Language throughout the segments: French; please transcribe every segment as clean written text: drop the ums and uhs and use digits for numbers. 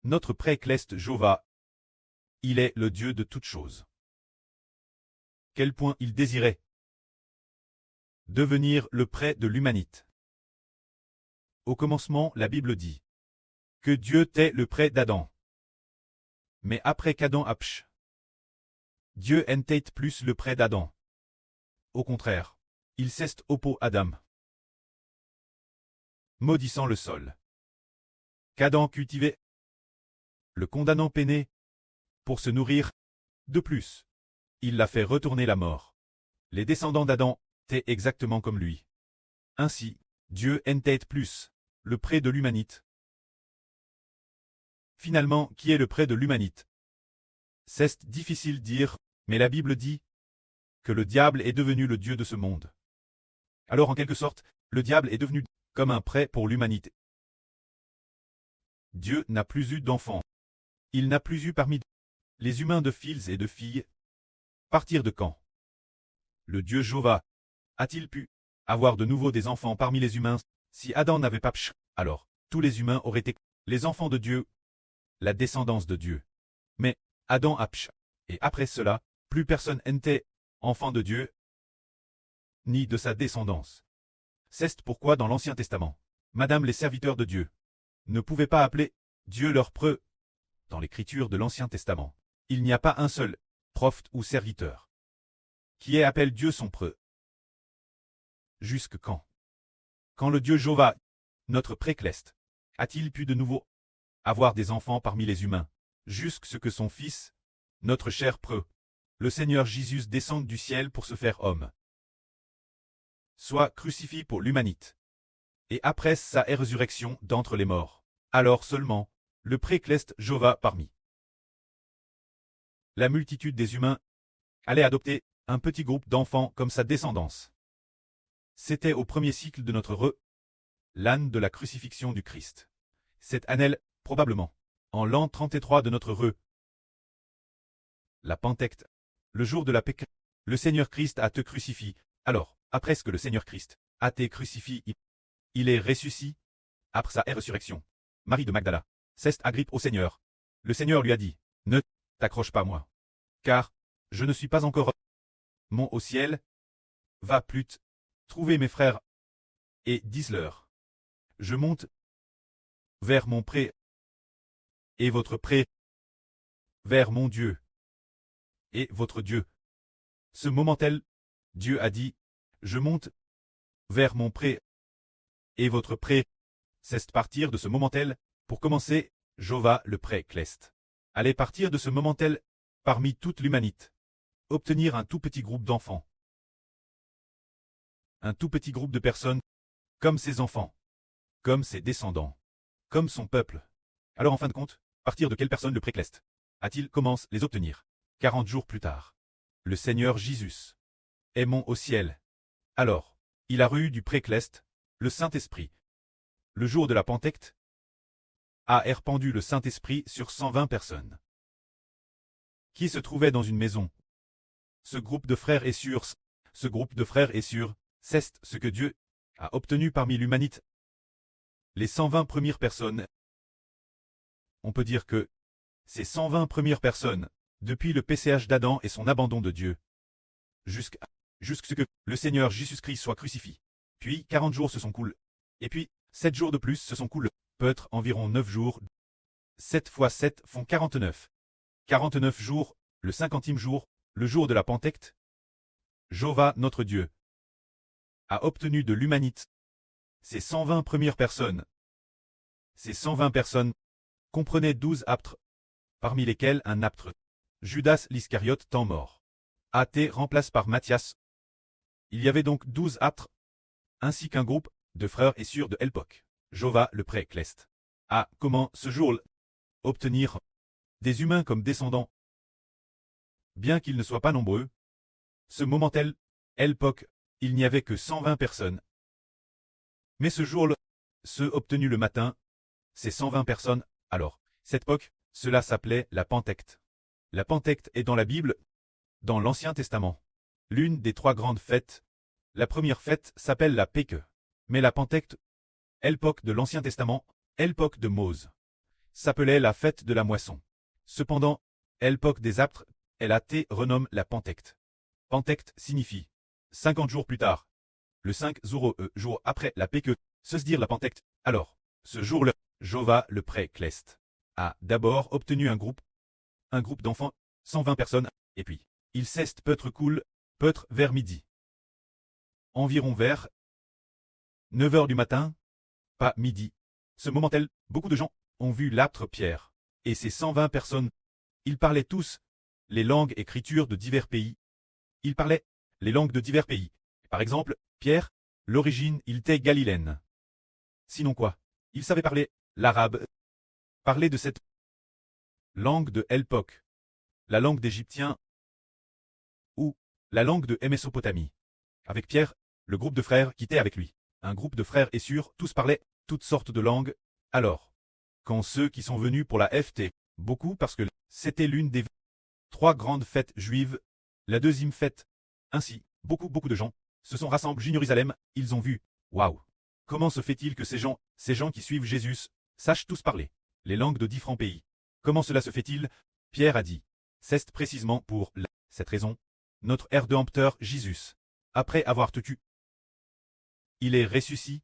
Notre pré-cleste Jova. Il est le Dieu de toutes choses. Quel point il désirait devenir le près de l'humanité. Au commencement, la Bible dit que Dieu tait le près d'Adam. Mais après qu'Adam apche, Dieu n'tait plus le près d'Adam. Au contraire, il ceste oppo Adam, maudissant le sol qu'Adam cultivait, le condamnant peiné pour se nourrir. De plus, il l'a fait retourner la mort. Les descendants d'Adam étaient exactement comme lui. Ainsi, Dieu n'était plus le près de l'humanité. Finalement, qui est le près de l'humanité? C'est difficile dire, mais la Bible dit que le diable est devenu le Dieu de ce monde. Alors en quelque sorte, le diable est devenu comme un prêt pour l'humanité. Dieu n'a plus eu d'enfants. Il n'a plus eu parmi les humains de fils et de filles. Partir de quand le Dieu Jova a-t-il pu avoir de nouveau des enfants parmi les humains? Si Adam n'avait pas pch, alors tous les humains auraient été les enfants de Dieu, la descendance de Dieu. Mais Adam a pch, et après cela, plus personne n'était enfant de Dieu, ni de sa descendance. C'est pourquoi dans l'Ancien Testament, Madame les serviteurs de Dieu ne pouvaient pas appeler Dieu leur preux. Dans l'écriture de l'Ancien Testament, il n'y a pas un seul prophète ou serviteur qui appelle Dieu son preux. Jusque quand? Quand le Dieu Jova, notre pré-cleste, a-t-il pu de nouveau avoir des enfants parmi les humains, jusque ce que son Fils, notre cher preux, le Seigneur Jésus descende du ciel pour se faire homme, soit crucifié pour l'humanité, et après sa résurrection d'entre les morts, alors seulement, le pré-cleste Jova parmi la multitude des humains allait adopter un petit groupe d'enfants comme sa descendance. C'était au premier cycle de notre l'âne de la crucifixion du Christ. Cette année, probablement, en l'an 33 de notre la Pentecôte, le jour de la Pâque, le Seigneur Christ a te crucifié. Alors, après ce que le Seigneur Christ a été crucifié, il est ressuscité, après sa résurrection. Marie de Magdala ceste Agrippe au Seigneur. Le Seigneur lui a dit, ne t'accroche pas moi, car je ne suis pas encore mon au ciel. Va plus trouver mes frères, et dis-leur, je monte vers mon pré, et votre pré, vers mon Dieu, et votre Dieu. Ce moment-là, Dieu a dit, je monte vers mon pré, et votre pré. C'est partir de ce moment-là, pour commencer, Jova le pré-cleste. Allez partir de ce moment-là, parmi toute l'humanité, obtenir un tout petit groupe d'enfants. Un tout petit groupe de personnes, comme ses enfants, comme ses descendants, comme son peuple. Alors en fin de compte, partir de quelle personne le pré-cleste a-t-il commence les obtenir? 40 jours plus tard. Le Seigneur Jésus est mon au ciel. Alors, il a reçu du pré-cleste, le Saint-Esprit. Le jour de la Pentecôte, a répandu le Saint-Esprit sur 120 personnes qui se trouvaient dans une maison. Ce groupe de frères est sûr, c'est ce que Dieu a obtenu parmi l'humanité. Les 120 premières personnes, on peut dire que ces 120 premières personnes, depuis le PCH d'Adam et son abandon de Dieu, jusqu'à ce que le Seigneur Jésus-Christ soit crucifié. Puis 40 jours se sont coulés. Et puis 7 jours de plus se sont coulés. Peut-être environ 9 jours. 7 fois 7 font 49. 49 jours, le 50e jour, le jour de la Pentecôte. Jova, notre Dieu, a obtenu de l'humanité ces 120 premières personnes. Ces 120 personnes comprenaient 12 apôtres, parmi lesquels un apôtre, Judas l'Iscariote tant mort, a été remplacé par Matthias. Il y avait donc 12 apôtres, ainsi qu'un groupe de frères et sœurs de l'époque. Jova le pré-cleste a, comment, ce jour-là, obtenir des humains comme descendants. Bien qu'ils ne soient pas nombreux, ce moment-là, l'époque, il n'y avait que 120 personnes. Mais ce jour-là, ceux obtenus le matin, ces 120 personnes, alors, cette époque, cela s'appelait la Pentecôte. La Pentecôte est dans la Bible, dans l'Ancien Testament, l'une des 3 grandes fêtes. La première fête s'appelle la Pâque, mais la Pentecôte, l'époque de l'Ancien Testament, l'époque de Mose. s'appelait la fête de la moisson. Cependant, l'époque des aptres, LAT renomme la Pentecte. Pentecte signifie 50 jours plus tard. Le 5 jour après la Pêque, se dire la Pentecte. Alors, ce jour-là, Jova le pré-Clest a d'abord obtenu un groupe d'enfants, 120 personnes, et puis, il ceste peut-être vers midi. Environ vers 9 heures du matin, pas midi. Ce moment-là, beaucoup de gens ont vu l'aptre Pierre, et ces 120 personnes. Ils parlaient tous les langues écritures de divers pays. Ils parlaient les langues de divers pays. Par exemple, Pierre, l'origine, il était galiléenne. Sinon quoi? Il savait parler l'arabe, parler de cette langue de l'époque, la langue d'Égyptien ou la langue de Mésopotamie. Avec Pierre, le groupe de frères qui était avec lui. Un groupe de frères et sœurs, tous parlaient toutes sortes de langues. Alors, quand ceux qui sont venus pour la FT, beaucoup parce que c'était l'une des 3 grandes fêtes juives, la deuxième fête, ainsi, beaucoup de gens se sont rassemblés à Jérusalem, ils ont vu, waouh, comment se fait-il que ces gens qui suivent Jésus, sachent tous parler les langues de différents pays? Comment cela se fait-il? Pierre a dit, c'est précisément pour cette raison, notre Rédempteur Jésus, après avoir tué, il est ressuscité,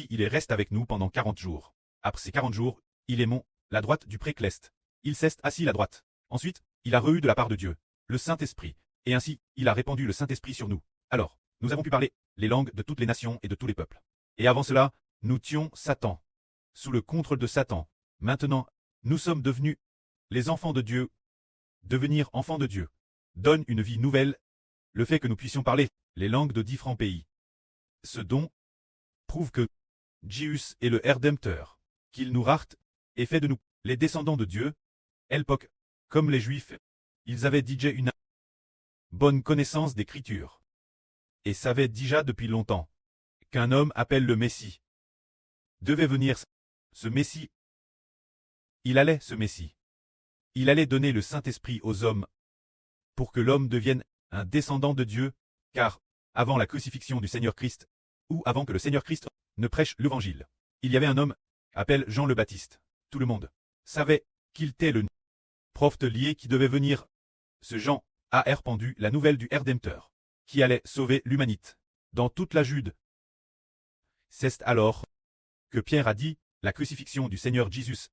il est resté avec nous pendant 40 jours. Après ces 40 jours, il est la droite du pré-Clest. Il s'est assis la droite. Ensuite, il a reçu de la part de Dieu le Saint-Esprit, et ainsi, il a répandu le Saint-Esprit sur nous. Alors, nous avons pu parler les langues de toutes les nations et de tous les peuples. Et avant cela, nous tuions Satan. Sous le contrôle de Satan. Maintenant, nous sommes devenus les enfants de Dieu. Devenir enfants de Dieu donne une vie nouvelle. Le fait que nous puissions parler les langues de différents pays. Ce don prouve que Jésus est le Rédempteur, qu'il nous rachète et fait de nous les descendants de Dieu. L'époque, comme les Juifs, ils avaient déjà une bonne connaissance d'écriture et savaient déjà depuis longtemps qu'un homme appelé le Messie devait venir. Ce Messie, il allait donner le Saint-Esprit aux hommes pour que l'homme devienne un descendant de Dieu, car avant la crucifixion du Seigneur Christ, ou avant que le Seigneur Christ ne prêche l'Évangile, il y avait un homme appelé Jean le Baptiste. Tout le monde savait qu'il était le prophète lié qui devait venir. Ce Jean a répandu la nouvelle du Rédempteur, qui allait sauver l'humanité dans toute la Jude. C'est alors que Pierre a dit, la crucifixion du Seigneur Jésus.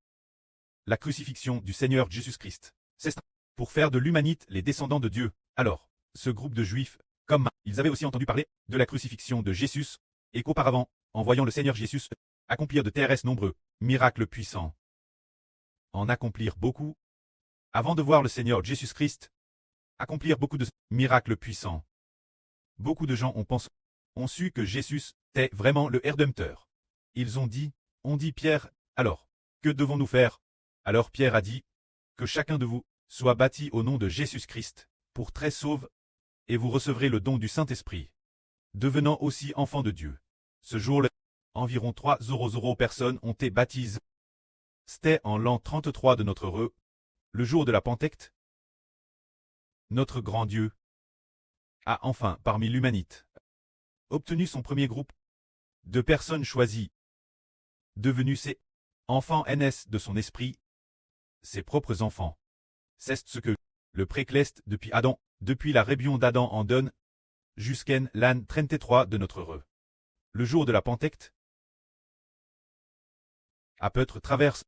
La crucifixion du Seigneur Jésus-Christ. C'est pour faire de l'humanité les descendants de Dieu. Alors, ce groupe de Juifs, comme ils avaient aussi entendu parler de la crucifixion de Jésus, et qu'auparavant, en voyant le Seigneur Jésus accomplir de terrestres nombreux miracles puissants, en accomplir beaucoup, avant de voir le Seigneur Jésus-Christ accomplir beaucoup de miracles puissants, beaucoup de gens ont su que Jésus était vraiment le Rédempteur. Ils ont dit Pierre, alors, que devons-nous faire? Alors Pierre a dit, que chacun de vous soit baptisé au nom de Jésus-Christ, pour très sauve, et vous recevrez le don du Saint-Esprit, devenant aussi enfants de Dieu. Ce jour-là, environ 300 personnes ont été baptisées. C'était en l'an 33 de notre heureux, le jour de la Pentecte. Notre grand Dieu a enfin, parmi l'humanité, obtenu son premier groupe de personnes choisies, devenus ses enfants NS de son esprit, ses propres enfants. C'est ce que le pré-Clest depuis Adam, depuis la rébellion d'Adam en donne, jusqu'en l'an 33 de notre heureux. Le jour de la Pentecte, à peut-être traverse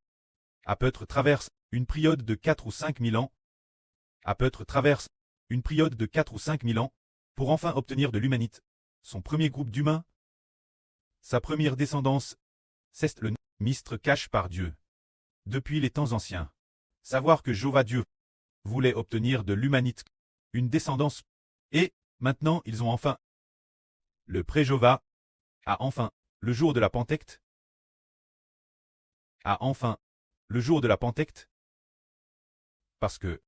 une période de 4 ou 5 000 ans, à peut-être traverse une période de 4 ou 5 000 ans, pour enfin obtenir de l'humanité son premier groupe d'humains, sa première descendance, c'est le mistre caché par Dieu. Depuis les temps anciens, savoir que Jéhovah Dieu voulait obtenir de l'humanité une descendance, et maintenant ils ont enfin le pré-Jéhovah a enfin le jour de la Pentecte, parce que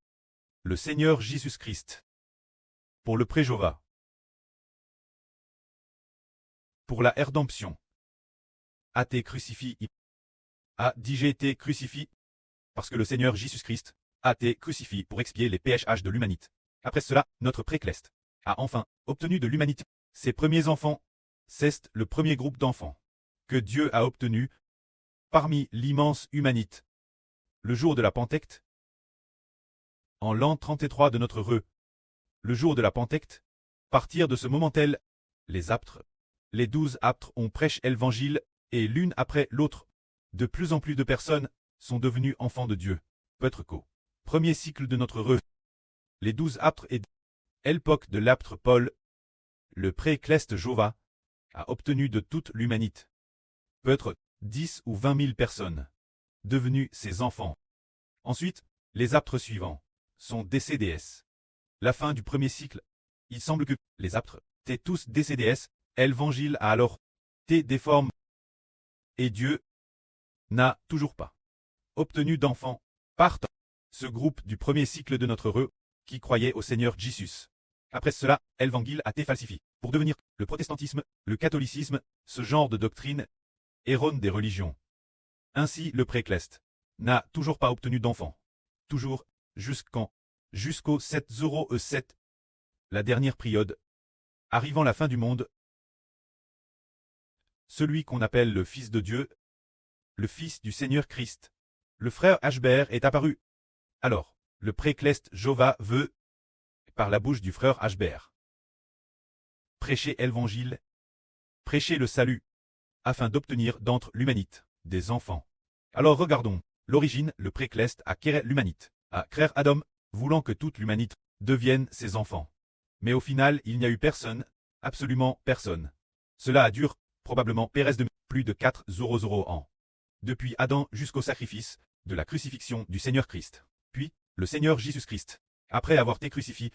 le Seigneur Jésus-Christ, pour le pré-Jéhovah, pour la rédemption, a été crucifié, a dit j'ai été crucifié, parce que le Seigneur Jésus-Christ a été crucifié pour expier les péchés de l'humanité. Après cela, notre pré-Clest a enfin obtenu de l'humanité ses premiers enfants. C'est le premier groupe d'enfants que Dieu a obtenu parmi l'immense humanité. le jour de la Pentecôte. En l'an 33 de notre heureux, le jour de la Pentecôte, partir de ce moment tel, les apôtres, les 12 apôtres ont prêché l'évangile, et l'une après l'autre, de plus en plus de personnes sont devenues enfants de Dieu. Peut-être qu'au premier cycle de notre heureux, les 12 apôtres et l'époque de l'apôtre Paul, le pré-Cleste Jova, a obtenu de toute l'humanité, peut-être 10 ou 20 000 personnes, devenues ses enfants. Ensuite, les apôtres suivants sont décédés. La fin du premier cycle, il semble que les apôtres étaient tous décédés. L'évangile a alors été déformé. Et Dieu n'a toujours pas obtenu d'enfants par ce groupe du premier cycle de notre heureux qui croyait au Seigneur Jésus. Après cela, l'évangile a été falsifié pour devenir le protestantisme, le catholicisme, ce genre de doctrine erronée des religions. Ainsi, le pré-Cleste n'a toujours pas obtenu d'enfants. Toujours, jusqu'au 707, la dernière période, arrivant la fin du monde, celui qu'on appelle le Fils de Dieu, le Fils du Seigneur Christ, le frère Ashbert est apparu. Alors, le pré-Cleste Jova veut, par la bouche du frère Ashbert, prêcher l'évangile, prêcher le salut, afin d'obtenir d'entre l'humanité des enfants. Alors regardons, l'origine, le pré-Cleste a créé l'humanité, a créé Adam, voulant que toute l'humanité devienne ses enfants. Mais au final, il n'y a eu personne, absolument personne. Cela a duré, probablement, Pérez de plus de 400 ans. Depuis Adam jusqu'au sacrifice de la crucifixion du Seigneur Christ. Puis, le Seigneur Jésus-Christ, après avoir été crucifié,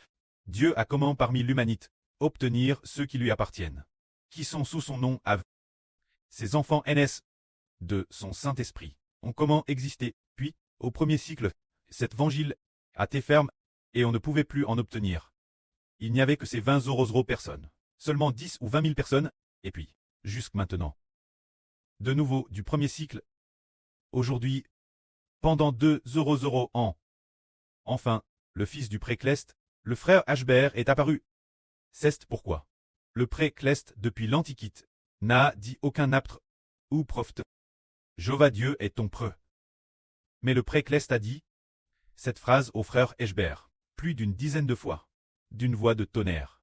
Dieu a comment parmi l'humanité obtenir ceux qui lui appartiennent, qui sont sous son nom à ses enfants NS de son Saint-Esprit ont comment existé, puis, au premier cycle, cet évangile a été ferme, et on ne pouvait plus en obtenir. Il n'y avait que ces 20 personnes, seulement 10 ou 20 000 personnes, et puis, jusqu'à maintenant. De nouveau, du premier cycle, aujourd'hui, pendant 200 ans. Enfin, le fils du pré-Cleste, le frère Ashbert est apparu. C'est pourquoi le pré-Cleste, depuis l'Antiquité, n'a dit aucun apôtre ou prophète. Jova Dieu est ton preux. Mais le pré-Cleste a dit cette phrase au frère Ashbert plus d'une dizaine de fois, d'une voix de tonnerre,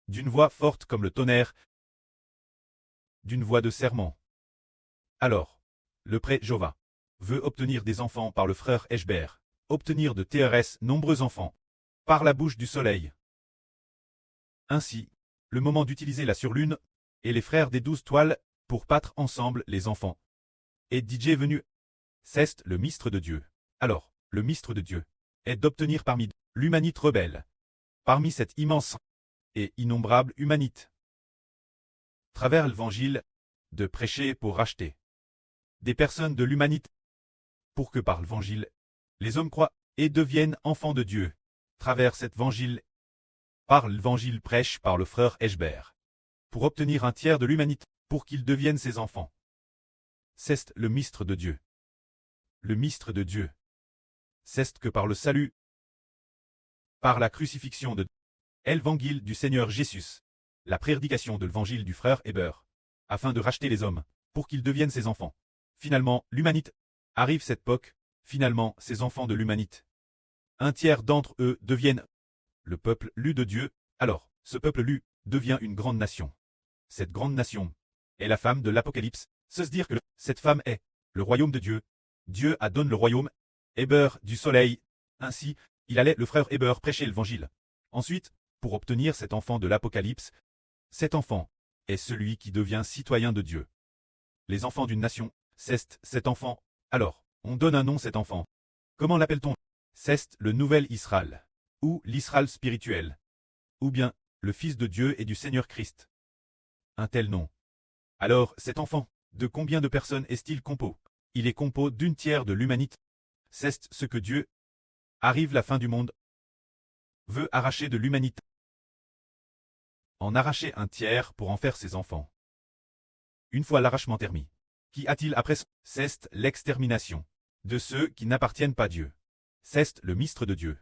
d'une voix forte comme le tonnerre, d'une voix de serment. Alors, le pré-Jova veut obtenir des enfants par le frère Ashbert, obtenir de TRS nombreux enfants, par la bouche du soleil. Ainsi, le moment d'utiliser la surlune, et les frères des 12 toiles, pour battre ensemble les enfants. Et DJ venu. C'est le ministre de Dieu. Alors, le ministre de Dieu est d'obtenir parmi l'humanité rebelle, parmi cette immense et innombrable humanité, travers l'évangile, de prêcher pour racheter des personnes de l'humanité, pour que par l'évangile, les hommes croient et deviennent enfants de Dieu, travers cet évangile, par l'évangile prêche par le frère Ashbert, pour obtenir un tiers de l'humanité, pour qu'ils deviennent ses enfants. C'est le ministre de Dieu. Le ministre de Dieu. C'est que par le salut, par la crucifixion de l'évangile du Seigneur Jésus, la prédication de l'évangile du frère Ashbert, afin de racheter les hommes, pour qu'ils deviennent ses enfants. Finalement, l'humanité arrive cette époque, finalement, ces enfants de l'humanité. Un tiers d'entre eux deviennent le peuple lu de Dieu, alors, ce peuple lu devient une grande nation. Cette grande nation est la femme de l'Apocalypse, c'est dire que cette femme est le royaume de Dieu. Dieu a donné le royaume, Héber du soleil, ainsi, il allait le frère Héber prêcher l'évangile. Ensuite, pour obtenir cet enfant de l'Apocalypse, cet enfant est celui qui devient citoyen de Dieu. Les enfants d'une nation, c'est cet enfant, alors, on donne un nom à cet enfant. Comment l'appelle-t-on? C'est le nouvel Israël, ou l'Israël spirituel, ou bien, le Fils de Dieu et du Seigneur Christ. Un tel nom. Alors, cet enfant, de combien de personnes est-il compo? Il est compo d'une tiers de l'humanité. C'est ce que Dieu, arrive la fin du monde, veut arracher de l'humanité. En arracher un tiers pour en faire ses enfants. Une fois l'arrachement terminé, qu'y a-t-il après? C'est l'extermination de ceux qui n'appartiennent pas à Dieu. C'est le ministre de Dieu.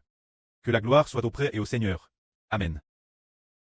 Que la gloire soit auprès et au Seigneur. Amen.